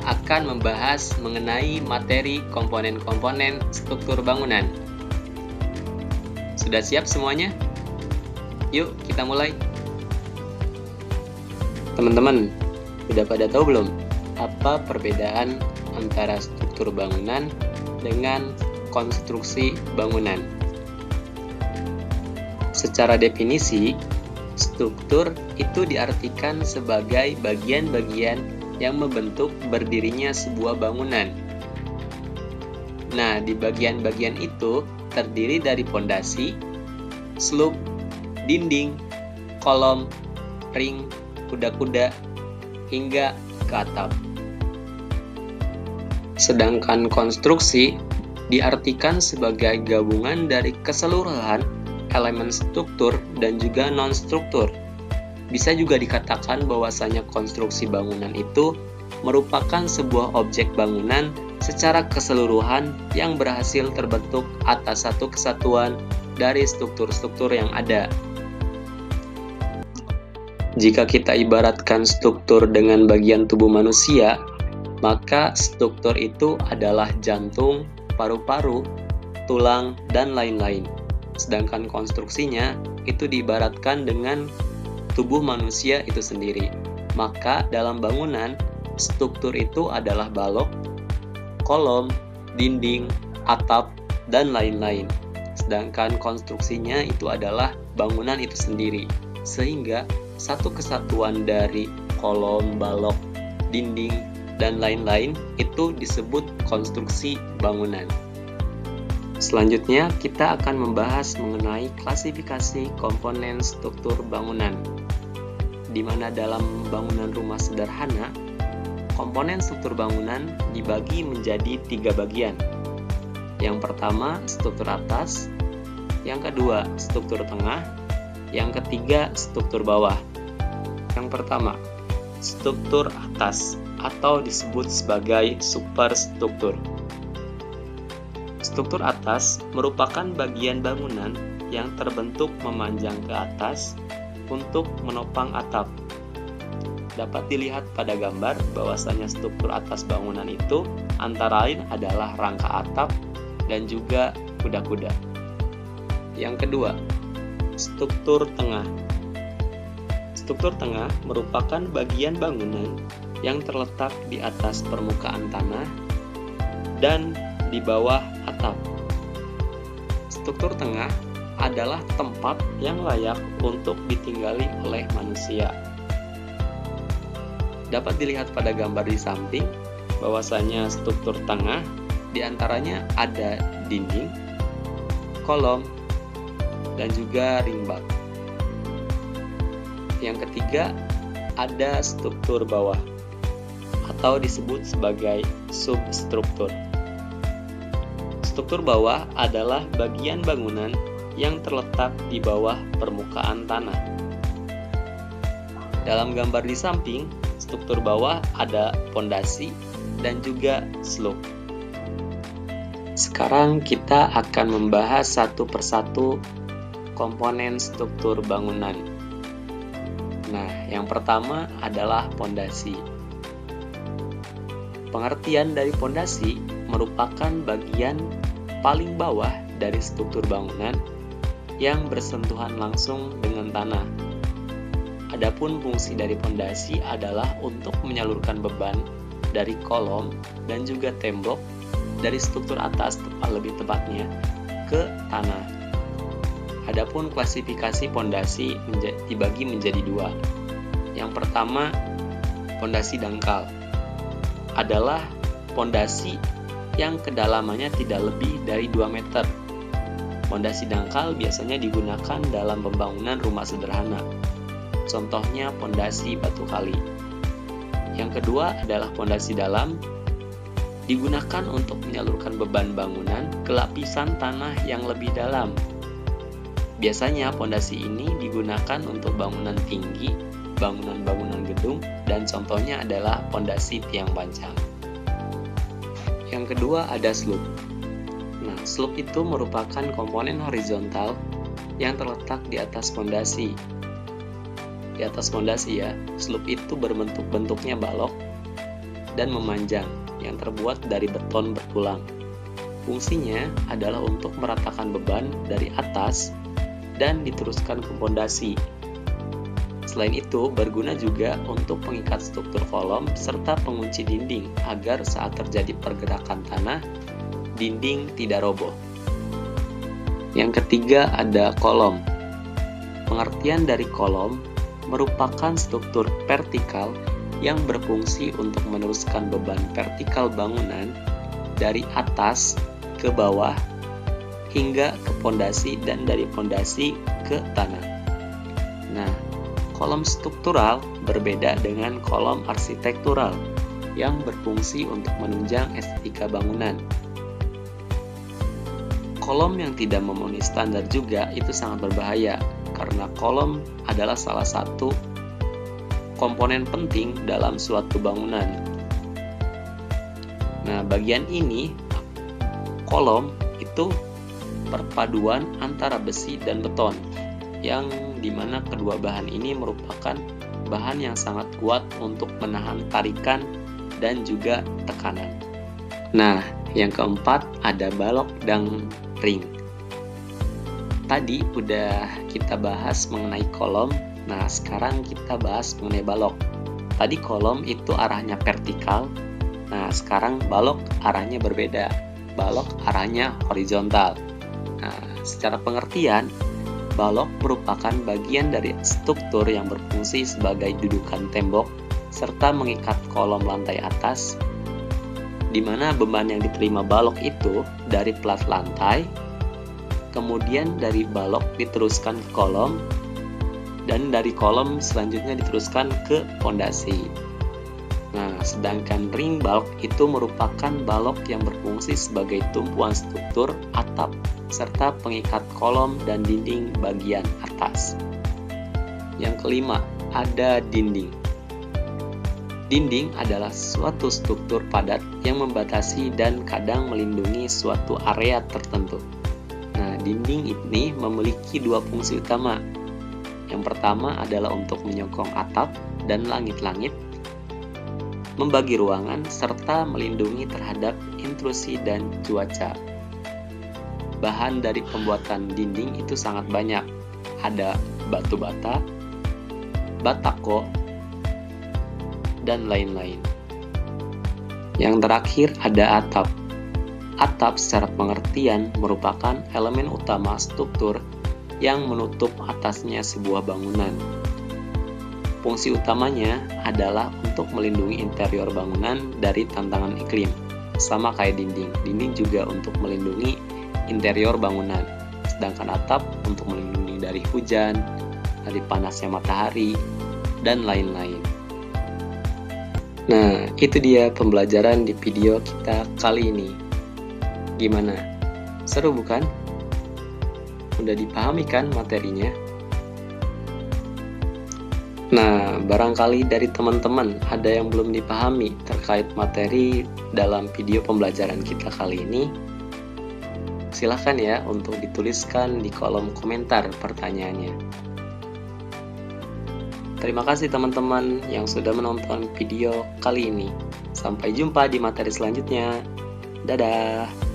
akan membahas mengenai materi komponen-komponen struktur bangunan. Sudah siap semuanya? Yuk kita mulai. Teman-teman, sudah pada tahu belum apa perbedaan antara struktur bangunan dengan konstruksi bangunan? Secara definisi, struktur itu diartikan sebagai bagian-bagian yang membentuk berdirinya sebuah bangunan. Nah, di bagian-bagian itu terdiri dari pondasi, sloop, dinding, kolom, ring, kuda-kuda, hingga ke atap. Sedangkan konstruksi diartikan sebagai gabungan dari keseluruhan elemen struktur dan juga non-struktur. Bisa juga dikatakan bahwasanya konstruksi bangunan itu merupakan sebuah objek bangunan secara keseluruhan yang berhasil terbentuk atas satu kesatuan dari struktur-struktur yang ada. Jika kita ibaratkan struktur dengan bagian tubuh manusia, maka struktur itu adalah jantung, paru-paru, tulang, dan lain-lain. Sedangkan konstruksinya itu diibaratkan dengan tubuh manusia itu sendiri. Maka dalam bangunan, struktur itu adalah balok, kolom, dinding, atap, dan lain-lain. Sedangkan konstruksinya itu adalah bangunan itu sendiri. Sehingga satu kesatuan dari kolom, balok, dinding, dan lain-lain itu disebut konstruksi bangunan. Selanjutnya, kita akan membahas mengenai klasifikasi komponen struktur bangunan, di mana dalam bangunan rumah sederhana, komponen struktur bangunan dibagi menjadi 3 bagian. Yang pertama, struktur atas, yang kedua, struktur tengah, yang ketiga, struktur bawah. Yang pertama, struktur atas atau disebut sebagai superstruktur. Struktur atas merupakan bagian bangunan yang terbentuk memanjang ke atas untuk menopang atap. Dapat dilihat pada gambar bahwasanya struktur atas bangunan itu antara lain adalah rangka atap dan juga kuda-kuda. Yang kedua, struktur tengah. Struktur tengah merupakan bagian bangunan yang terletak di atas permukaan tanah dan di bawah atap. Struktur tengah adalah tempat yang layak untuk ditinggali oleh manusia. Dapat dilihat pada gambar di samping bahwasanya struktur tengah diantaranya ada dinding, kolom, dan juga ring bak. Yang ketiga, ada struktur bawah atau disebut sebagai substruktur. Struktur bawah adalah bagian bangunan yang terletak di bawah permukaan tanah. Dalam gambar di samping, struktur bawah ada pondasi dan juga sloop. Sekarang kita akan membahas satu persatu komponen struktur bangunan. Nah, yang pertama adalah pondasi. Pengertian dari pondasi merupakan bagian paling bawah dari struktur bangunan yang bersentuhan langsung dengan tanah. Adapun fungsi dari pondasi adalah untuk menyalurkan beban dari kolom dan juga tembok dari struktur atas lebih tepatnya ke tanah. Adapun klasifikasi pondasi dibagi menjadi 2. Yang pertama, pondasi dangkal adalah pondasi yang kedalamannya tidak lebih dari 2 meter. Pondasi dangkal biasanya digunakan dalam pembangunan rumah sederhana. Contohnya pondasi batu kali. Yang kedua adalah pondasi dalam, digunakan untuk menyalurkan beban bangunan ke lapisan tanah yang lebih dalam. Biasanya pondasi ini digunakan untuk bangunan tinggi, bangunan-bangunan gedung, dan contohnya adalah pondasi tiang pancang. Yang kedua ada sloop. Nah, sloop itu merupakan komponen horizontal yang terletak di atas pondasi. Di atas pondasi ya, sloop itu bentuknya balok dan memanjang yang terbuat dari beton bertulang. Fungsinya adalah untuk meratakan beban dari atas dan diteruskan ke pondasi. Selain itu, berguna juga untuk mengikat struktur kolom serta pengunci dinding agar saat terjadi pergerakan tanah, dinding tidak roboh. Yang ketiga ada kolom. Pengertian dari kolom merupakan struktur vertikal yang berfungsi untuk meneruskan beban vertikal bangunan dari atas ke bawah hingga ke pondasi dan dari pondasi ke tanah. Nah, kolom struktural berbeda dengan kolom arsitektural yang berfungsi untuk menunjang estetika bangunan. Kolom yang tidak memenuhi standar juga itu sangat berbahaya karena kolom adalah salah satu komponen penting dalam suatu bangunan. Nah, bagian ini kolom itu perpaduan antara besi dan beton yang dimana kedua bahan ini merupakan bahan yang sangat kuat untuk menahan tarikan dan juga tekanan. Nah, yang keempat ada balok dan ring. Tadi udah kita bahas mengenai kolom. Nah, sekarang kita bahas mengenai balok. Tadi kolom itu arahnya vertikal. Nah, sekarang balok arahnya berbeda. Balok arahnya horizontal. Nah, secara pengertian, balok merupakan bagian dari struktur yang berfungsi sebagai dudukan tembok serta mengikat kolom lantai atas, di mana beban yang diterima balok itu dari plat lantai, kemudian dari balok diteruskan ke kolom, dan dari kolom selanjutnya diteruskan ke pondasi. Nah, sedangkan ring balok itu merupakan balok yang berfungsi sebagai tumpuan struktur atap serta pengikat kolom dan dinding bagian atas. Yang kelima, ada dinding. Dinding adalah suatu struktur padat yang membatasi dan kadang melindungi suatu area tertentu. Nah, dinding ini memiliki dua fungsi utama. Yang pertama adalah untuk menyokong atap dan langit-langit, membagi ruangan, serta melindungi terhadap intrusi dan cuaca. Bahan dari pembuatan dinding itu sangat banyak. Ada batu bata, batako, dan lain-lain. Yang terakhir ada atap. Atap secara pengertian merupakan elemen utama struktur yang menutup atasnya sebuah bangunan. Fungsi utamanya adalah untuk melindungi interior bangunan dari tantangan iklim, sama kayak dinding. Dinding juga untuk melindungi interior bangunan, sedangkan atap untuk melindungi dari hujan, dari panasnya matahari, dan lain-lain. Nah, itu dia pembelajaran di video kita kali ini. Gimana? Seru bukan? Udah dipahami kan materinya? Nah, barangkali dari teman-teman ada yang belum dipahami terkait materi dalam video pembelajaran kita kali ini. Silahkan ya untuk dituliskan di kolom komentar pertanyaannya. Terima kasih teman-teman yang sudah menonton video kali ini. Sampai jumpa di materi selanjutnya. Dadah!